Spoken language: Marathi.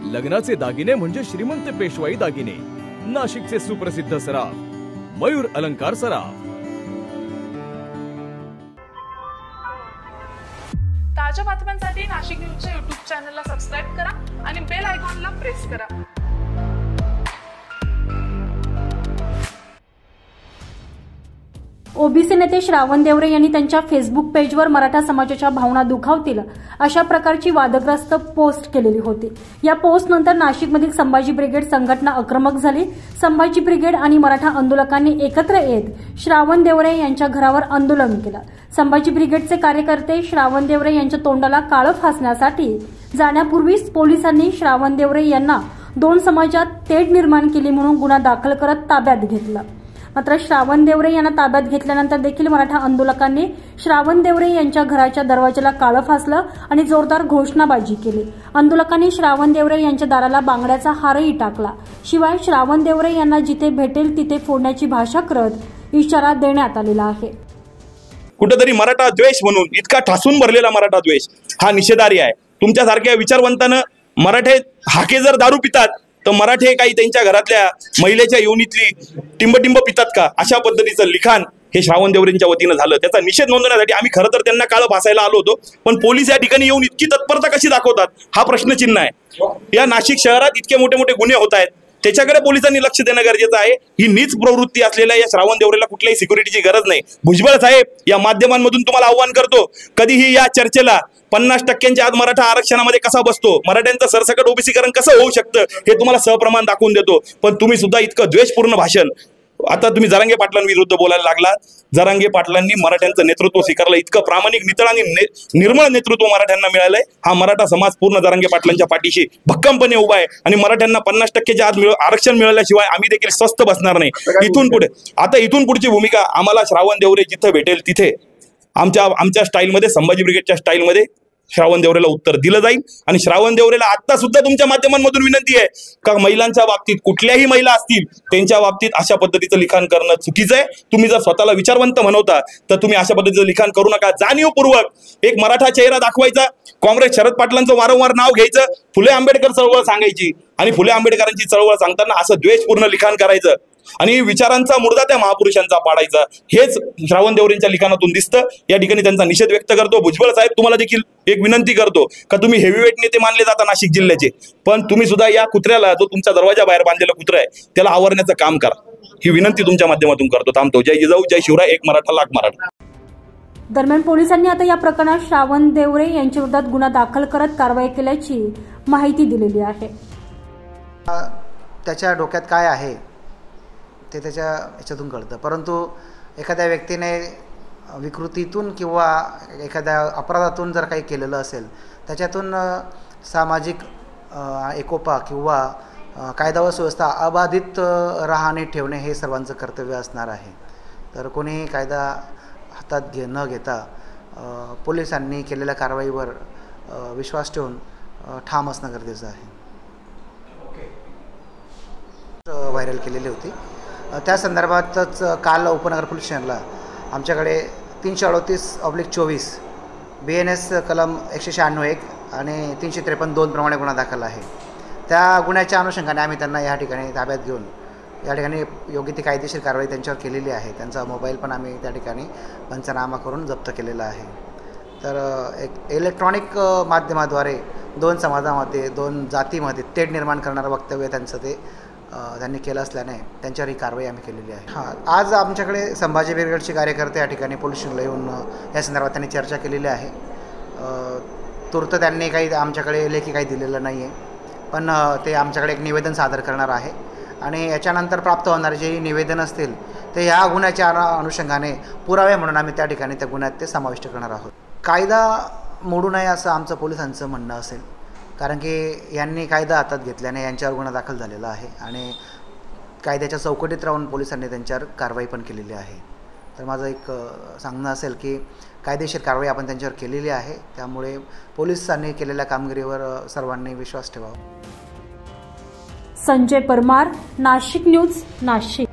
लग्नाचे दागिने म्हणजे श्रीमंत पेशवाई दागिने, नाशिकचे सुप्रसिद्ध सराफ मयूर अलंकार सराफ। ताज्या बातम्यांसाठी नाशिक न्यूजच्या YouTube चॅनलला सबस्क्राइब करा आणि बेल आयकॉनला प्रेस करा। ओबीसी नेते श्रावण देवरे यांनी त्यांच्या फेसबुक पेजवर मराठा समाजाच्या भावना दुखावतील अशा प्रकारची वादग्रस्त पोस्ट केलेली होती। या पोस्टनंतर नाशिकमधील संभाजी ब्रिगेड संघटना आक्रमक झाली। संभाजी ब्रिगेड आणि मराठा आंदोलकांनी एकत्र येत श्रावण देवरे यांच्या घरावर आंदोलन केलं। संभाजी ब्रिगेडचे कार्यकर्ते श्रावण देवरे यांच्या तोंडाला काळं फासण्यासाठी जाण्यापूर्वीच पोलिसांनी श्रावण देवरे यांना दोन समाजात तेढ निर्माण केली म्हणून गुन्हा दाखल करत ताब्यात घेतला। मात्र श्रावण देवरे यांना ताब्यात घेतल्यानंतर देखील मराठा आंदोलकांनी श्रावण देवरे यांच्या घराच्या दरवाजाला काळं फासलं आणि जोरदार घोषणाबाजी केली। आंदोलकांनी श्रावण देवरे यांच्या दाराला बांगड्याचा हारही टाकला। शिवाय श्रावण देवरे यांना जिथे भेटेल तिथे फोडण्याची भाषा करत इशारा देण्यात आलेला आहे। कुठेतरी मराठा द्वेष म्हणून इतका ठासून भरलेला मराठा द्वेष हा निषेधार्ह आहे। तुमच्यासारख्या विचारवंतानं मराठे हाके जर दारू पितात तर मराठे काही त्यांच्या घरातल्या महिलेच्या योनीतली टिंबटिंब पितात का, अशा पद्धतीचं लिखाण हे श्रावण देवरेंच्या वतीनं झालं। त्याचा निषेध नोंदवण्यासाठी आम्ही खरं तर त्यांना काळं फासायला आलो होतो, पण पोलीस या ठिकाणी येऊन इतकी तत्परता कशी दाखवतात हा प्रश्नचिन्ह आहे। या नाशिक शहरात इतके मोठे मोठे गुन्हे होत आहेत, त्याच्याकडे पोलिसांनी लक्ष देणं गरजेचं आहे। ही नीच प्रवृत्ती असलेल्या या श्रावण देवरेला कुठल्याही सिक्युरिटीची गरज नाही। भुजबळ साहेब, या माध्यमांमधून तुम्हाला आव्हान करतो, कधीही या चर्चेला 50% आज मराठा आरक्षणामध्ये कसा बसतो, मराठ्यांचं सरसकट ओबीसीकरण कसं होऊ शकतं हे तुम्हाला सहप्रमाण दाखवून देतो। पण तुम्ही सुद्धा इतकं द्वेषपूर्ण भाषण, आता तुम्ही जरांगे पाटलांविरुद्ध बोलायला लागला। जरांगे पाटलांनी मराठ्यांचं नेतृत्व स्वीकारलं, इतकं प्रामाणिक, नितळ आणि निर्मळ नेतृत्व मराठ्यांना मिळालंय। हा मराठा समाज पूर्ण जरांगे पाटलांच्या पाठीशी भक्कमपणे उभा आहे आणि मराठ्यांना 50% आज आरक्षण मिळाल्याशिवाय आम्ही देखील स्वस्थ बसणार नाही। इथून पुढची भूमिका आम्हाला श्रावण देवरे जिथं भेटेल तिथे आमच्या स्टाईलमध्ये, संभाजी ब्रिगेडच्या स्टाईलमध्ये श्रावण देवरेला उत्तर दिलं जाईल। आणि श्रावण देवरेला आता सुद्धा तुमच्या माध्यमांमधून विनंती आहे का महिलांच्या बाबतीत, कुठल्याही महिला असतील त्यांच्या बाबतीत अशा पद्धतीचं लिखाण करणं चुकीचं आहे। तुम्ही जर स्वतःला विचारवंत म्हणवता तर तुम्ही अशा पद्धतीचं लिखाण करू नका। जाणीवपूर्वक एक मराठा चेहरा दाखवायचा, काँग्रेस शरद पाटलांचं वारंवार नाव घ्यायचं, फुले आंबेडकर चळवळ सांगायची आणि फुले आंबेडकरांची चळवळ सांगताना असं द्वेषपूर्ण लिखाण करायचं आणि विचारांचा मुर्दा त्या महापुरुषांचा पाडायचा, हेच श्रावण देवरेंच्या लिखाणातून दिसतं। या ठिकाणी त्यांचा निषेध व्यक्त करतो। भुजबळ साहेब, तुम्हाला देखील एक विनंती करतो का तुम्ही हेवीवेट नेते मानले जाता नाशिक जिल्ह्याचे, पण तुम्ही सुद्धा या कुत्र्याला, जो तुमच्या दरवाजा बाहेर बांधलेला कुत्रा आहे, त्याला आवरण्याचं काम करा, ही विनंती तुमच्या माध्यमातून करतो। थांबतो। जय जिजाऊ, जय शिवराय, एक मराठा लाख मराठा। दरम्यान पोलिसांनी आता या प्रकरणात श्रावण देवरे यांच्या विरोधात गुन्हा दाखल करत कारवाई केल्याची माहिती दिलेली आहे। त्याच्या डोक्यात काय आहे ते त्याच्या याच्यातून कळतं, परंतु एखाद्या व्यक्तीने विकृतीतून किंवा एखाद्या अपराधातून जर काही केलेलं असेल त्याच्यातून सामाजिक एकोपा किंवा कायदा व सुव्यवस्था अबाधित राहणे ठेवणे हे सर्वांचं कर्तव्य असणार आहे। तर कोणीही कायदा हातात न घेता पोलिसांनी केलेल्या कारवाईवर विश्वास ठेवून ठाम असणं गरजेचं आहे। व्हायरल केलेली होती, त्या संदर्भातच काल उपनगर पोलीस स्टेशनला आमच्याकडे 338/24 BNS कलम 196(1) आणि 353(2) प्रमाणे गुन्हा दाखल आहे। त्या गुन्ह्याच्या अनुषंगाने आम्ही त्यांना या ठिकाणी ताब्यात घेऊन या ठिकाणी योग्य ती कायदेशीर कारवाई त्यांच्यावर केलेली आहे। त्यांचा मोबाईल पण आम्ही त्या ठिकाणी पंचनामा करून जप्त केलेला आहे। तर एक इलेक्ट्रॉनिक माध्यमाद्वारे दोन समाजामध्ये, दोन जातीमध्ये तेढ निर्माण करणारं वक्तव्य त्यांनी केलं असल्याने त्यांच्यावर ही कारवाई आम्ही केलेली आहे। आज आमच्याकडे संभाजी ब्रिगेडचे कार्यकर्ते या ठिकाणी पोलीस स्टेशनला येऊन या संदर्भात त्यांनी चर्चा केलेली आहे। तूर्त त्यांनी काही आमच्याकडे लेखी काही दिलेलं नाही आहे, पण ते आमच्याकडे एक निवेदन सादर करणार आहे आणि याच्यानंतर प्राप्त होणारे जे निवेदन असतील ते ह्या गुन्ह्याच्या अनुषंगाने पुरावे म्हणून आम्ही त्या ठिकाणी त्या गुन्ह्यात ते समाविष्ट करणार आहोत। कायदा मोडू नये असं आमचं पोलिसांचं म्हणणं असेल, कारण की यांनी कायदा हातात घेतल्याने यांच्यावर गुन्हा दाखल झालेला आहे आणि कायद्याच्या चौकटीत राहून पोलिसांनी त्यांच्यावर कारवाई पण केलेली आहे। तर माझं एक सांगणं असेल की कायदेशीर कारवाई आपण त्यांच्यावर केलेली आहे, त्यामुळे पोलिसांनी केलेल्या कामगिरीवर सर्वांनी विश्वास ठेवावा। संजय परमार, नाशिक न्यूज, नाशिक।